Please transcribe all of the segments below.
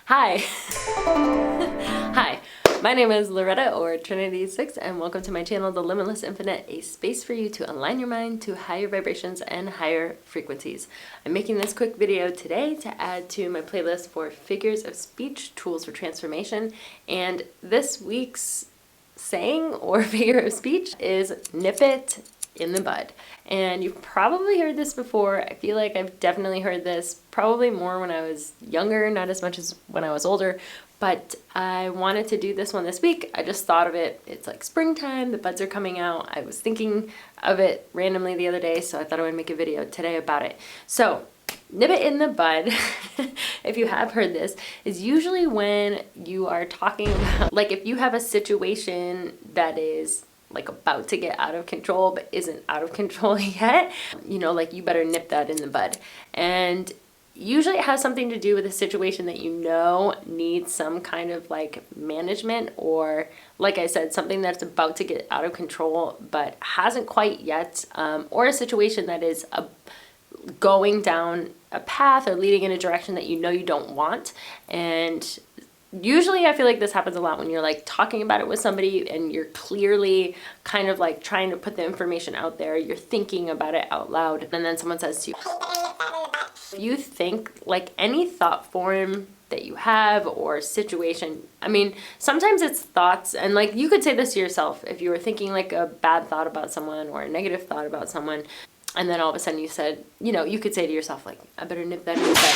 Hi. Hi, my name is Loretta, or Trinity6, and welcome to my channel, The Limitless Infinite, a space for you to align your mind to higher vibrations and higher frequencies. I'm making this quick video today to add to my playlist for figures of speech, tools for transformation, and this week's saying or figure of speech is nip it in the bud. And you've probably heard this before. I feel like I've definitely heard this probably more when I was younger, not as much as when I was older, but I wanted to do this one this week. I just thought of it. It's like springtime, the buds are coming out. I was thinking of it randomly the other day, so I thought I would make a video today about it. So nip it in the bud, if you have heard this, is usually when you are talking about, like if you have a situation that is like about to get out of control but isn't out of control yet, you know, like you better nip that in the bud. And usually it has something to do with a situation that you know needs some kind of like management, or like I said, something that's about to get out of control but hasn't quite yet, or a situation that is going down a path or leading in a direction that you know you don't want. And usually I feel like this happens a lot when you're like talking about it with somebody and you're clearly kind of like trying to put the information out there, you're thinking about it out loud, and then someone says to you, if you think like any thought form that you have or situation, I mean, sometimes it's thoughts, and like you could say this to yourself if you were thinking like a bad thought about someone or a negative thought about someone, and then all of a sudden you said, you know, you could say to yourself like, I better nip that in the bud.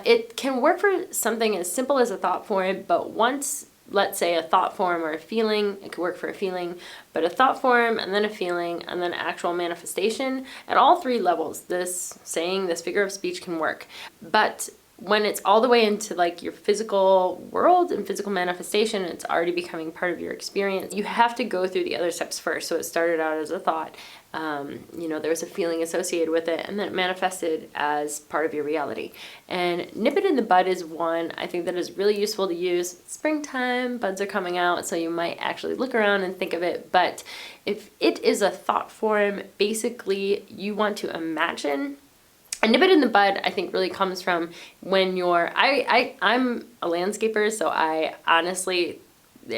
It can work for something as simple as a thought form, but once, let's say a thought form or a feeling, it could work for a feeling, but a thought form and then a feeling and then actual manifestation, at all three levels, this saying, this figure of speech can work. But when it's all the way into like your physical world and physical manifestation, it's already becoming part of your experience, you have to go through the other steps first. So it started out as a thought, you know, there was a feeling associated with it, and then it manifested as part of your reality. And nip it in the bud is one I think that is really useful to use. Springtime, buds are coming out, so you might actually look around and think of it. But if it is a thought form, basically you want to imagine. And nip it in the bud, I think, really comes from when you're, I'm a landscaper, so I honestly,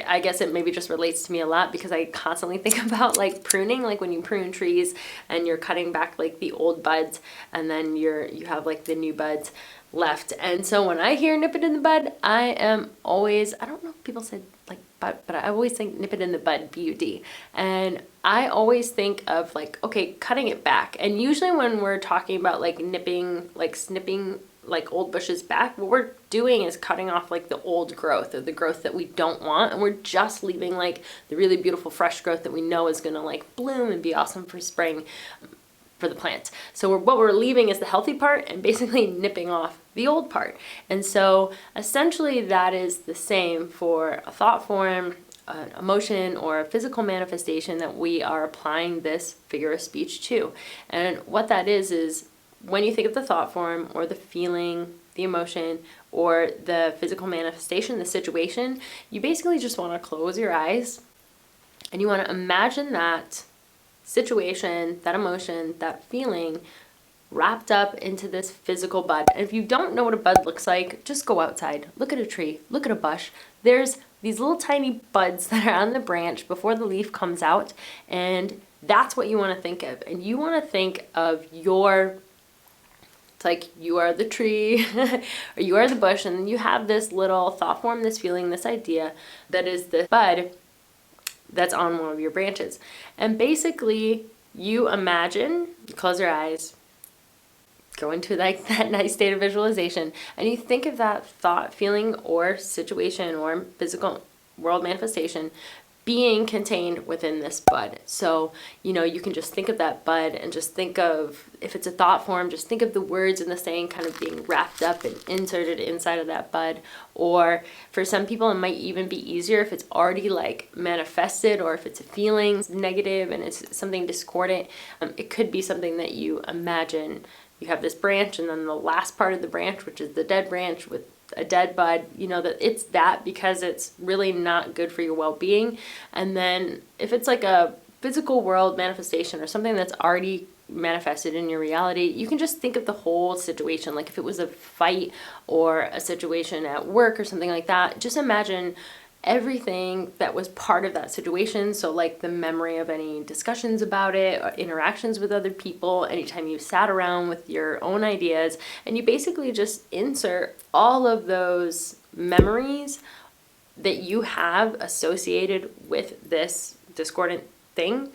I guess it maybe just relates to me a lot because I constantly think about like pruning, like when you prune trees and you're cutting back like the old buds and then you have like the new buds left. And so when I hear nip it in the bud, I am always, I don't know if people said like bud, but I always think nip it in the bud, B-U-D. And I always think of like, okay, cutting it back. And usually when we're talking about like nipping, like snipping like old bushes back, what we're doing is cutting off like the old growth or the growth that we don't want, and we're just leaving like the really beautiful fresh growth that we know is gonna like bloom and be awesome for spring for the plant. So what we're leaving is the healthy part and basically nipping off the old part. And so essentially that is the same for a thought form, an emotion, or a physical manifestation that we are applying this figure of speech to. And what that is when you think of the thought form or the feeling, the emotion, or the physical manifestation, the situation, you basically just want to close your eyes and you want to imagine that situation, that emotion, that feeling wrapped up into this physical bud. And if you don't know what a bud looks like, just go outside, look at a tree, look at a bush. There's these little tiny buds that are on the branch before the leaf comes out, and that's what you want to think of. And you want to think of it's like you are the tree or you are the bush, and then you have this little thought form, this feeling, this idea that is the bud that's on one of your branches. And basically you imagine, you close your eyes, go into like that nice state of visualization, and you think of that thought, feeling, or situation or physical world manifestation being contained within this bud. So, you know, you can just think of that bud and just think of, if it's a thought form, just think of the words and the saying kind of being wrapped up and inserted inside of that bud. Or for some people, it might even be easier if it's already like manifested, or if it's a feeling negative and it's something discordant. It could be something that you imagine. You have this branch, and then the last part of the branch, which is the dead branch with a dead bud, you know that it's that because it's really not good for your well-being. And then if it's like a physical world manifestation or something that's already manifested in your reality. You can just think of the whole situation, like if it was a fight or a situation at work or something like that. Just imagine everything that was part of that situation. So like the memory of any discussions about it, or interactions with other people, anytime you sat around with your own ideas, and you basically just insert all of those memories that you have associated with this discordant thing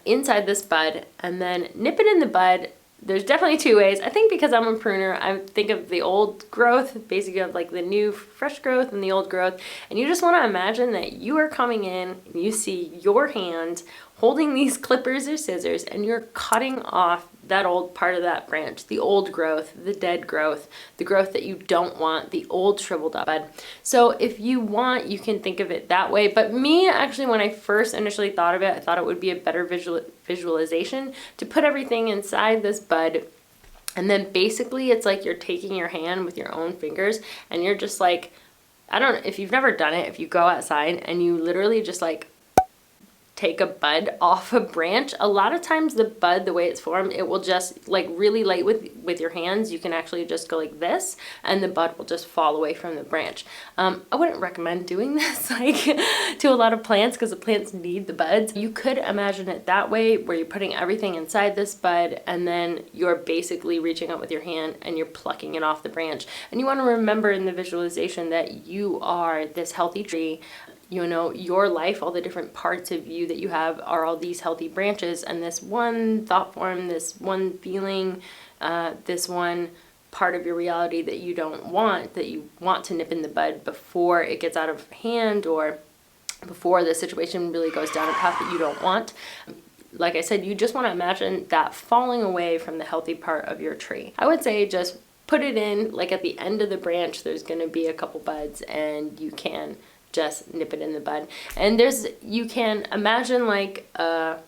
inside this bud, and then nip it in the bud. There's definitely two ways. I think because I'm a pruner, I think of the old growth, basically of like the new fresh growth and the old growth. And you just want to imagine that you are coming in and you see your hand holding these clippers or scissors, and you're cutting off that old part of that branch, the old growth, the dead growth, the growth that you don't want, the old shriveled up bud. So if you want, you can think of it that way. But me, actually, when I first initially thought of it, I thought it would be a better visualization to put everything inside this bud. And then basically it's like you're taking your hand with your own fingers, and you're just like, I don't know if you've never done it, if you go outside and you literally just like take a bud off a branch. A lot of times the bud, the way it's formed, it will just like really light with your hands. You can actually just go like this and the bud will just fall away from the branch. I wouldn't recommend doing this like to a lot of plants, because the plants need the buds. You could imagine it that way, where you're putting everything inside this bud and then you're basically reaching out with your hand and you're plucking it off the branch. And you want to remember in the visualization that you are this healthy tree. You know, your life, all the different parts of you that you have are all these healthy branches, and this one thought form, this one feeling, this one part of your reality that you don't want, that you want to nip in the bud before it gets out of hand or before the situation really goes down a path that you don't want. Like I said, you just want to imagine that falling away from the healthy part of your tree. I would say just put it in, like at the end of the branch, there's going to be a couple buds, and you can just nip it in the bud. And you can imagine like I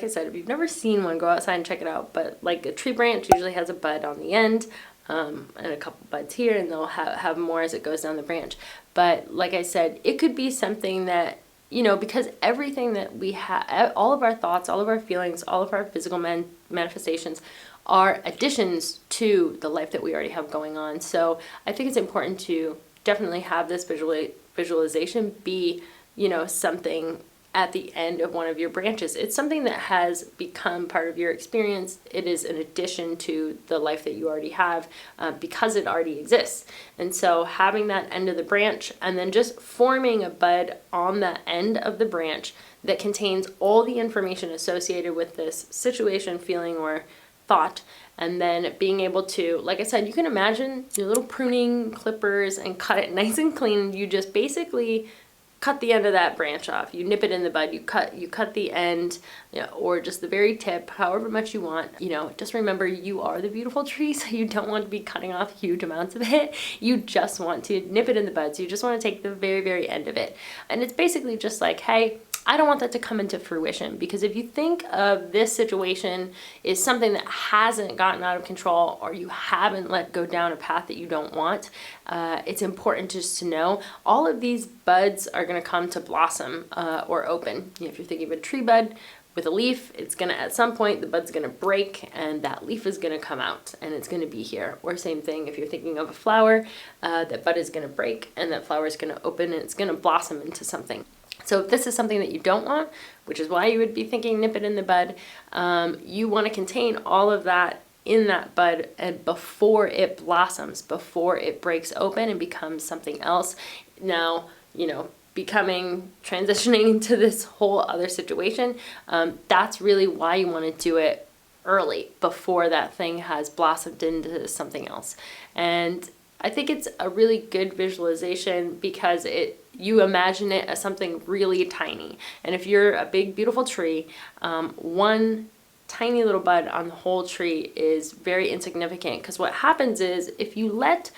said, if you've never seen one, go outside and check it out. But like a tree branch usually has a bud on the end, and a couple buds here, and they'll have more as it goes down the branch. But like I said, it could be something that, you know, because everything that we have, all of our thoughts, all of our feelings, all of our physical manifestations are additions to the life that we already have going on. So I think it's important to definitely have this visualization be, you know, something at the end of one of your branches. It's something that has become part of your experience. It is an addition to the life that you already have, because it already exists. And so having that end of the branch and then just forming a bud on the end of the branch that contains all the information associated with this situation, feeling, or thought, and then being able to, like I said, you can imagine your little pruning clippers and cut it nice and clean. You just basically cut the end of that branch off. You nip it in the bud. You cut the end, you know, or just the very tip, however much you want. You know, just remember you are the beautiful tree, so you don't want to be cutting off huge amounts of it. You just want to nip it in the bud. So you just want to take the very, very end of it. And it's basically just like, hey, I don't want that to come into fruition, because if you think of this situation is something that hasn't gotten out of control, or you haven't let go down a path that you don't want, it's important just to know all of these buds are going to come to blossom or open. You know, if you're thinking of a tree bud with a leaf, it's going to, at some point, the bud's going to break and that leaf is going to come out and it's going to be here. Or same thing, if you're thinking of a flower, that bud is going to break and that flower is going to open and it's going to blossom into something. So if this is something that you don't want, which is why you would be thinking nip it in the bud, you want to contain all of that in that bud, and before it blossoms, before it breaks open and becomes something else. Now, you know, transitioning into this whole other situation, that's really why you want to do it early, before that thing has blossomed into something else. And I think it's a really good visualization because you imagine it as something really tiny. And if you're a big, beautiful tree, one tiny little bud on the whole tree is very insignificant, because what happens is if you let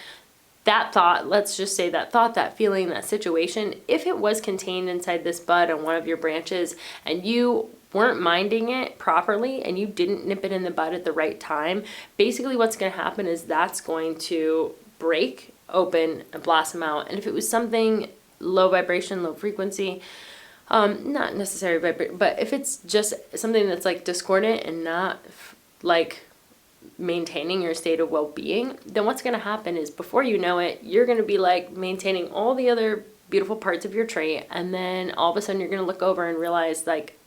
that thought, let's just say that thought, that feeling, that situation, if it was contained inside this bud on one of your branches and you weren't minding it properly and you didn't nip it in the bud at the right time, basically what's going to happen is that's going to break open and blossom out. And if it was something low vibration, low frequency, not necessarily, but if it's just something that's like discordant and not like maintaining your state of well-being, then what's going to happen is before you know it, you're going to be like maintaining all the other beautiful parts of your tree, and then all of a sudden you're going to look over and realize like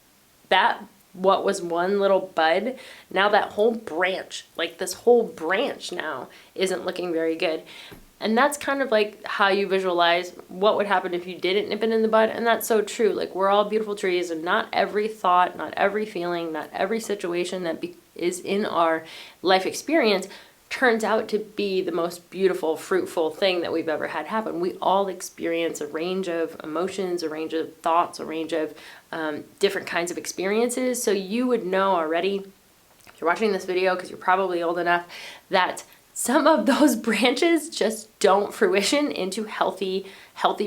that what was one little bud, now that whole branch, like this whole branch now isn't looking very good. And that's kind of like how you visualize what would happen if you didn't nip it in the bud. And that's so true. Like, we're all beautiful trees, and not every thought, not every feeling, not every situation that is in our life experience turns out to be the most beautiful, fruitful thing that we've ever had happen. We all experience a range of emotions, a range of thoughts, a range of different kinds of experiences. So you would know already, if you're watching this video, because you're probably old enough, that some of those branches just don't fruition into healthy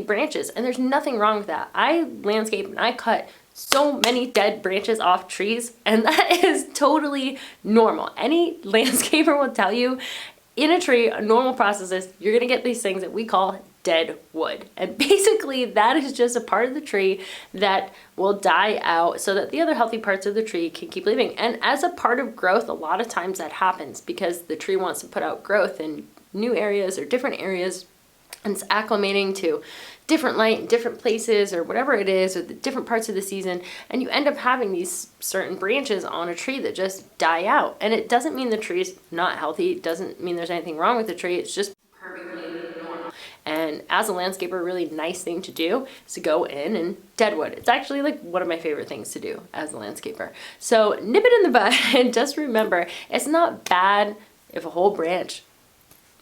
branches. And there's nothing wrong with that. I landscape and I cut so many dead branches off trees, and that is totally normal. Any landscaper will tell you in a tree, a normal process is you're gonna get these things that we call dead wood. And basically that is just a part of the tree that will die out so that the other healthy parts of the tree can keep living. And as a part of growth, a lot of times that happens because the tree wants to put out growth in new areas or different areas, and it's acclimating to different light in different places or whatever it is, or the different parts of the season, and you end up having these certain branches on a tree that just die out. And it doesn't mean the tree's not healthy, it doesn't mean there's anything wrong with the tree, it's just perfectly normal. And as a landscaper, a really nice thing to do is to go in and deadwood. It's actually like one of my favorite things to do as a landscaper. So nip it in the bud, and just remember, it's not bad if a whole branch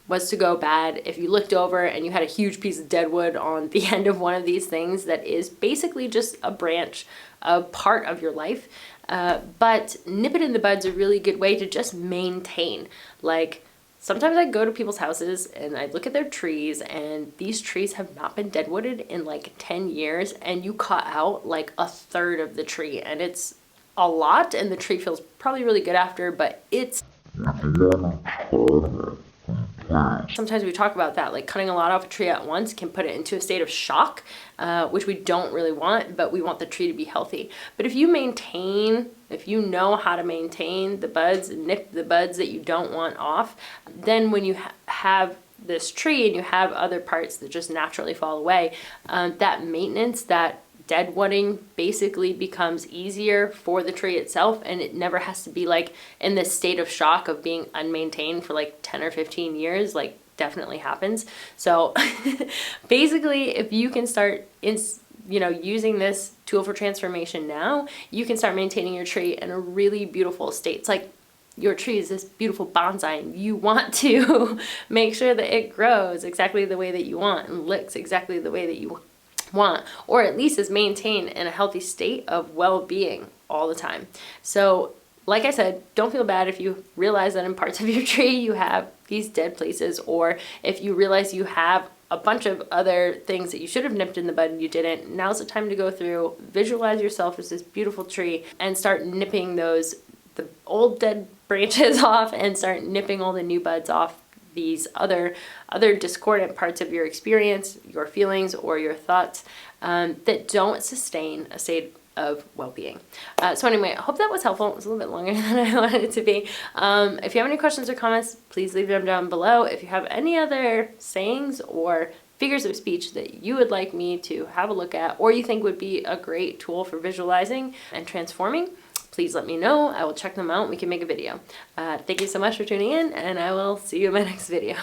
was to go bad. If you looked over and you had a huge piece of dead wood on the end of one of these things that is basically just a branch, a part of your life. But nip it in the bud's a really good way to just maintain. Like, sometimes I go to people's houses and I look at their trees, and these trees have not been deadwooded in like 10 years, and you cut out like a third of the tree, and it's a lot, and the tree feels probably really good after, but it's sometimes we talk about that, like cutting a lot off a tree at once can put it into a state of shock, which we don't really want, but we want the tree to be healthy. But if you know how to maintain the buds and nip the buds that you don't want off, then when you have this tree and you have other parts that just naturally fall away, that maintenance, that deadwooding basically becomes easier for the tree itself, and it never has to be like in this state of shock of being unmaintained for like 10 or 15 years, like definitely happens. So basically, if you can start using this tool for transformation now, you can start maintaining your tree in a really beautiful state. It's like your tree is this beautiful bonsai, and you want to make sure that it grows exactly the way that you want and looks exactly the way that you want, or at least is maintained in a healthy state of well-being all the time. So like I said, don't feel bad if you realize that in parts of your tree you have these dead places, or if you realize you have a bunch of other things that you should have nipped in the bud and you didn't. Now's the time to go through, visualize yourself as this beautiful tree, and start nipping the old dead branches off, and start nipping all the new buds off these other discordant parts of your experience, your feelings, or your thoughts that don't sustain a state of well-being. So anyway, I hope that was helpful. It was a little bit longer than I wanted it to be. If you have any questions or comments, please leave them down below. If you have any other sayings or figures of speech that you would like me to have a look at, or you think would be a great tool for visualizing and transforming, please let me know. I will check them out and we can make a video. Thank you so much for tuning in, and I will see you in my next video.